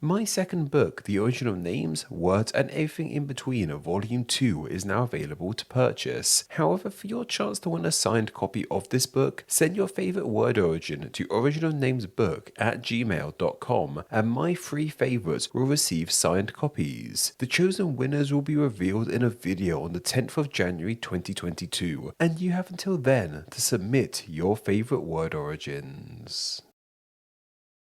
My second book, The Original Names, Words and Everything in Between, Volume 2, is now available to purchase. However, for your chance to win a signed copy of this book, send your favourite word origin to originalnamesbook@gmail.com and my 3 favourites will receive signed copies. The chosen winners will be revealed in a video on the 10th of January 2022, and you have until then to submit your favourite word origins.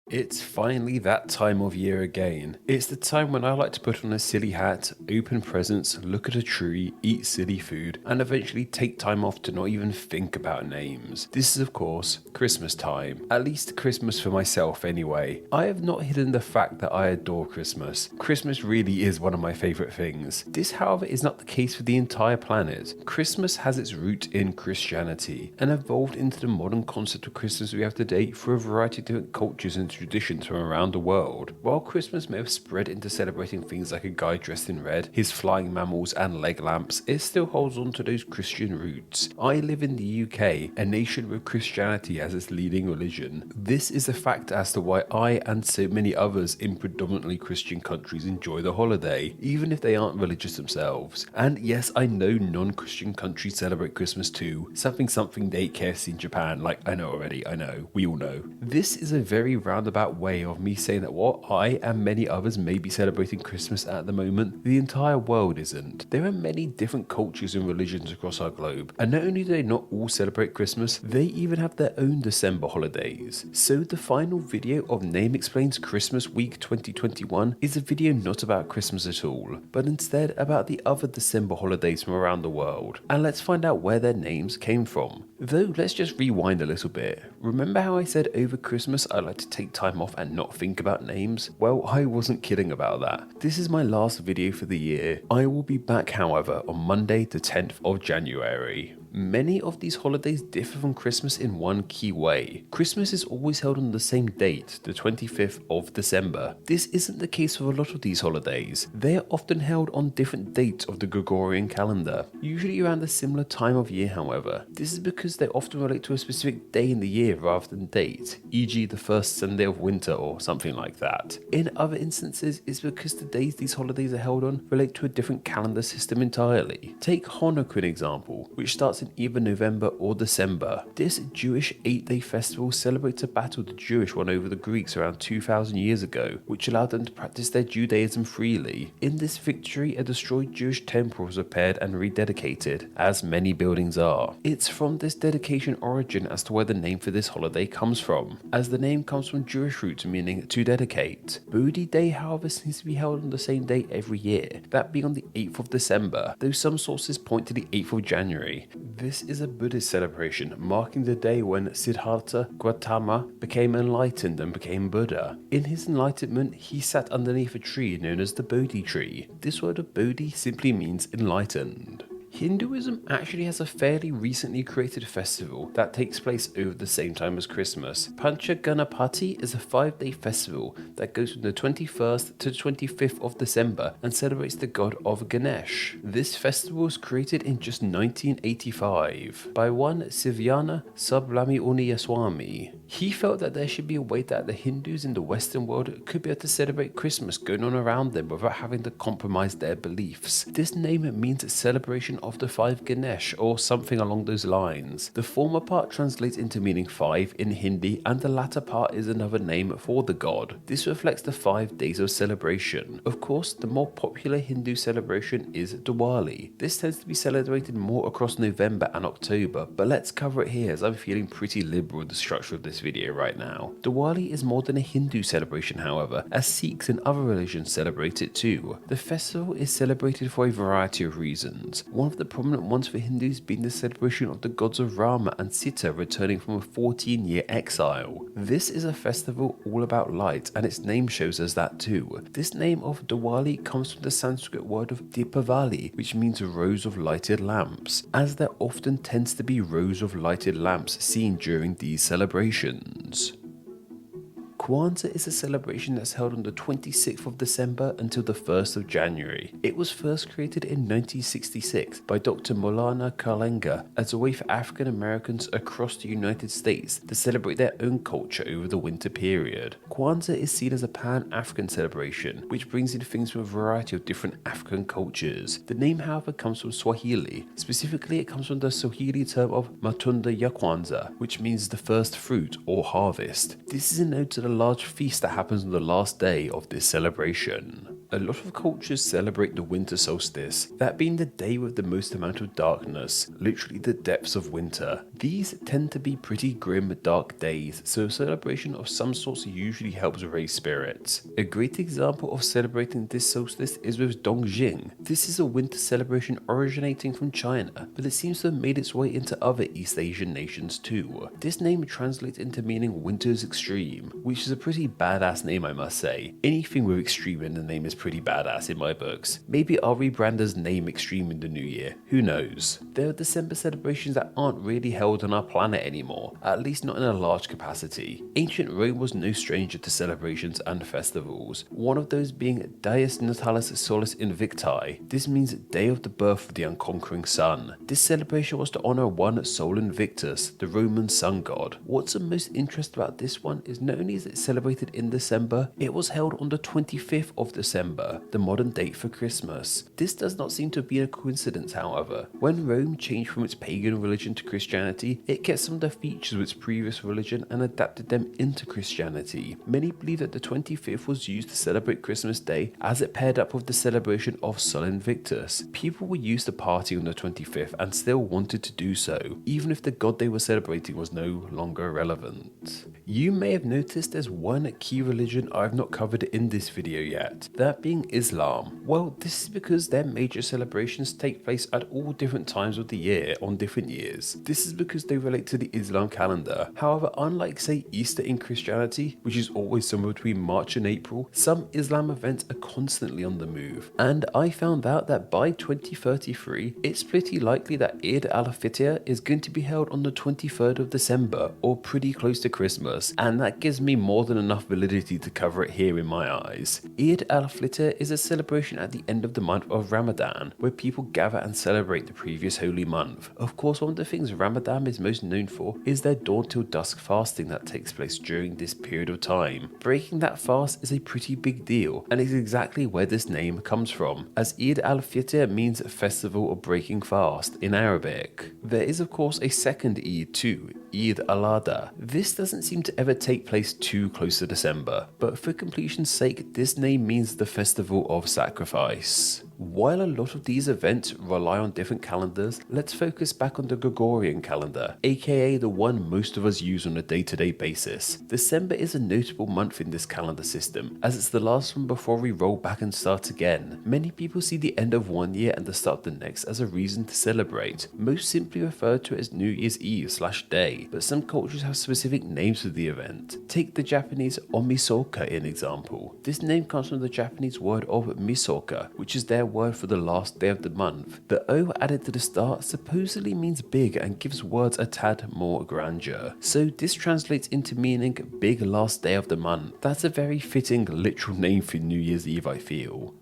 It's finally that time of year again. It's the time when I like to put on a silly hat, open presents, look at a tree, eat silly food, and eventually take time off to not even think about names. This is of course Christmas time. At least Christmas for myself anyway. I have not hidden the fact that I adore Christmas. Christmas really is one of my favourite things. This however is not the case for the entire planet. Christmas has its root in Christianity and evolved into the modern concept of Christmas we have today through a variety of different cultures and traditions from around the world. While Christmas may have spread into celebrating things like a guy dressed in red, his flying mammals and leg lamps, it still holds on to those Christian roots. I live in the UK, a nation with Christianity as its leading religion. This is a fact as to why I and so many others in predominantly Christian countries enjoy the holiday, even if they aren't religious themselves. And yes, I know non-Christian countries celebrate Christmas too. Something they eat KFC in Japan, like I know already, I know, we all know. This is a very roundabout way of me saying that while I and many others may be celebrating Christmas at the moment, the entire world isn't. There are many different cultures and religions across our globe, and not only do they not all celebrate Christmas, they even have their own December holidays. So the final video of Name Explains Christmas Week 2021 is a video not about Christmas at all, but instead about the other December holidays from around the world, and let's find out where their names came from. Though let's just rewind a little bit. Remember how I said over Christmas I like to take time off and not think about names? Well, I wasn't kidding about that. This is my last video for the year. I will be back however on Monday the 10th of January. Many of these holidays differ from Christmas in one key way. Christmas is always held on the same date, the 25th of December. This isn't the case with a lot of these holidays. They are often held on different dates of the Gregorian calendar, usually around a similar time of year however. This is because they often relate to a specific day in the year rather than date, e.g. the first Sunday of winter or something like that. In other instances, it's because the days these holidays are held on relate to a different calendar system entirely. Take Hanukkah an example, which starts in either November or December. This Jewish 8-day festival celebrates a battle the Jewish won over the Greeks around 2,000 years ago, which allowed them to practice their Judaism freely. In this victory, a destroyed Jewish temple was repaired and rededicated, as many buildings are. It's from this dedication origin as to where the name for this holiday comes from, as the name comes from Jewish roots meaning to dedicate. BODHI Day however seems to be held on the same day every year, that being on the 8th of December, though some sources point to the 8th of January. This is a Buddhist celebration marking the day when Siddhartha Gautama became enlightened and became Buddha. In his enlightenment, he sat underneath a tree known as the Bodhi tree. This word of Bodhi simply means enlightened. Hinduism actually has a fairly recently created festival that takes place over the same time as Christmas. Pancha Ganapati is a 5-day festival that goes from the 21st to the 25th of December and celebrates the god of Ganesh. This festival was created in just 1985 by one Sivyana Subramaniaswamy. He felt that there should be a way that the Hindus in the Western world could be able to celebrate Christmas going on around them without having to compromise their beliefs. This name means celebration of the 5 Ganesh or something along those lines. The former part translates into meaning 5 in Hindi and the latter part is another name for the god. This reflects the 5 days of celebration. Of course, the more popular Hindu celebration is Diwali. This tends to be celebrated more across November and October, but let's cover it here as I'm feeling pretty liberal with the structure of this video right now. Diwali is more than a Hindu celebration however, as Sikhs and other religions celebrate it too. The festival is celebrated for a variety of reasons. One of the prominent ones for Hindus being the celebration of the gods of Rama and Sita returning from a 14-year exile. This is a festival all about light and its name shows us that too. This name of Diwali comes from the Sanskrit word of Deepavali, which means rows of lighted lamps, as there often tends to be rows of lighted lamps seen during these celebrations. KWANZAA is a celebration that's held on the 26th of December until the 1st of January. It was first created in 1966 by Dr. Maulana Kalenga as a way for African Americans across the United States to celebrate their own culture over the winter period. KWANZAA is seen as a pan-African celebration, which brings in things from a variety of different African cultures. The name, however, comes from Swahili. Specifically, it comes from the Swahili term of Matunda ya Kwanza, which means the first fruit or harvest. This is a nod to the large feast that happens on the last day of this celebration. A lot of cultures celebrate the winter solstice, that being the day with the most amount of darkness, literally the depths of winter. These tend to be pretty grim, dark days, so a celebration of some sorts usually helps raise spirits. A great example of celebrating this solstice is with Dongjing. This is a winter celebration originating from China, but it seems to have made its way into other East Asian nations too. This name translates into meaning winter's extreme, which is a pretty badass name, I must say. Anything with extreme in the name is pretty badass in my books. Maybe I'll rebrand as Name Extreme in the new year, who knows. There are December celebrations that aren't really held on our planet anymore, at least not in a large capacity. Ancient Rome was no stranger to celebrations and festivals, one of those being Dies Natalis Solis Invicti. This means day of the birth of the unconquering sun. This celebration was to honour one Sol Invictus, the Roman sun god. What's of most interest about this one is not only is it celebrated in December, it was held on the 25th of December, the modern date for Christmas. This does not seem to have been a coincidence, however. When Rome changed from its pagan religion to Christianity, it kept some of the features of its previous religion and adapted them into Christianity. Many believe that the 25th was used to celebrate Christmas Day as it paired up with the celebration of Sol Invictus. People were used to partying on the 25th and still wanted to do so, even if the god they were celebrating was no longer relevant. You may have noticed there's one key religion I've not covered in this video yet, that being Islam. Well, this is because their major celebrations take place at all different times of the year on different years. This is because they relate to the Islam calendar. However, unlike say Easter in Christianity, which is always somewhere between March and April, some Islam events are constantly on the move. And I found out that by 2033, it's pretty likely that Eid al-Fitr is going to be held on the 23rd of December, or pretty close to Christmas, and that gives me more than enough validity to cover it here in my eyes. Eid al-Fitr is a celebration at the end of the month of Ramadan, where people gather and celebrate the previous holy month. Of course, one of the things Ramadan is most known for is their dawn till dusk fasting that takes place during this period of time. Breaking that fast is a pretty big deal, and is exactly where this name comes from, as Eid al-Fitr means festival or breaking fast in Arabic. There is of course a second Eid too, Eid al-Adha. This doesn't seem to ever take place too close to December, but for completion's sake, this name means the festival of sacrifice. While a lot of these events rely on different calendars, let's focus back on the Gregorian calendar, aka the one most of us use on a day-to-day basis. December is a notable month in this calendar system, as it's the last one before we roll back and start again. Many people see the end of one year and the start of the next as a reason to celebrate, most simply referred to as New Year's Eve/day, but some cultures have specific names for the event. Take the Japanese MISOKA in example. This name comes from the Japanese word of MISOKA, which is their word for the last day of the month. The O added to the start supposedly means big and gives words a tad more grandeur. So this translates into meaning big last day of the month. That's a very fitting literal name for New Year's Eve, I feel.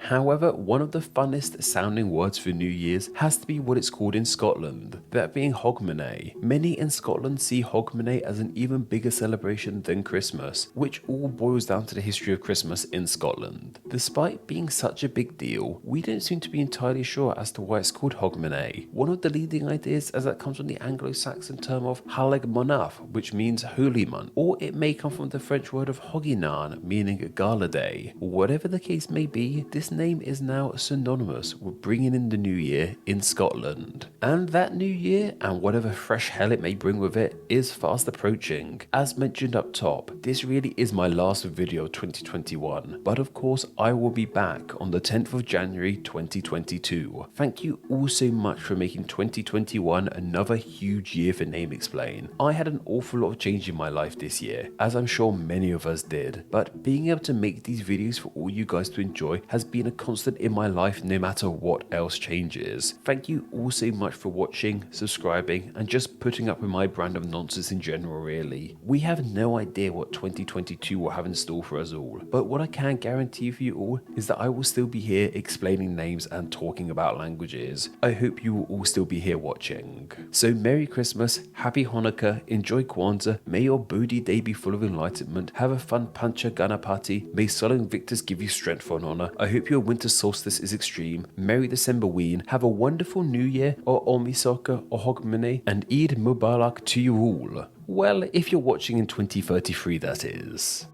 However, one of the funnest sounding words for New Year's has to be what it's called in Scotland, that being Hogmanay. Many in Scotland see Hogmanay as an even bigger celebration than Christmas, which all boils down to the history of Christmas in Scotland. Despite being such a big deal, we don't seem to be entirely sure as to why it's called Hogmanay. One of the leading ideas is that it comes from the Anglo-Saxon term of Haleg Monaf, which means holy month, or it may come from the French word of Hoginan, meaning gala day. Whatever the case may be, this name is now synonymous with bringing in the new year in Scotland. And that new year, and whatever fresh hell it may bring with it, is fast approaching. As mentioned up top, this really is my last video of 2021, but of course I will be back on the 10th of January 2022. Thank you all so much for making 2021 another huge year for Name Explain. I had an awful lot of change in my life this year, as I'm sure many of us did, but being able to make these videos for all you guys to enjoy has been being a constant in my life no matter what else changes. Thank you all so much for watching, subscribing, and just putting up with my brand of nonsense in general really. We have no idea what 2022 will have in store for us all, but what I can guarantee for you all is that I will still be here explaining names and talking about languages. I hope you will all still be here watching. So Merry Christmas, Happy Hanukkah, enjoy KWANZAA, may your BODHI day be full of enlightenment, have a fun Pancha Ganapati, may Solemn Victors give you strength for an honor. I hope your winter solstice is extreme, Merry December Ween, have a wonderful New Year, or MISOKA or Hogmanay, and Eid Mubarak to you all. Well, if you're watching in 2033 that is.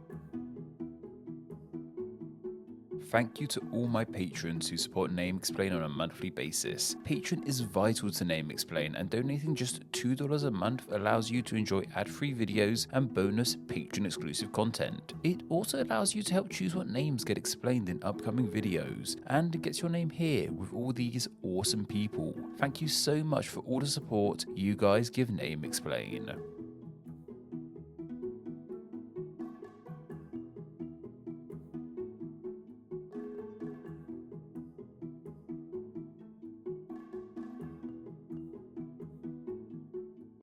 Thank you to all my patrons who support Name Explain on a monthly basis. Patreon is vital to Name Explain, and donating just $2 a month allows you to enjoy ad-free videos and bonus Patreon exclusive content. It also allows you to help choose what names get explained in upcoming videos, and gets your name here with all these awesome people. Thank you so much for all the support you guys give Name Explain.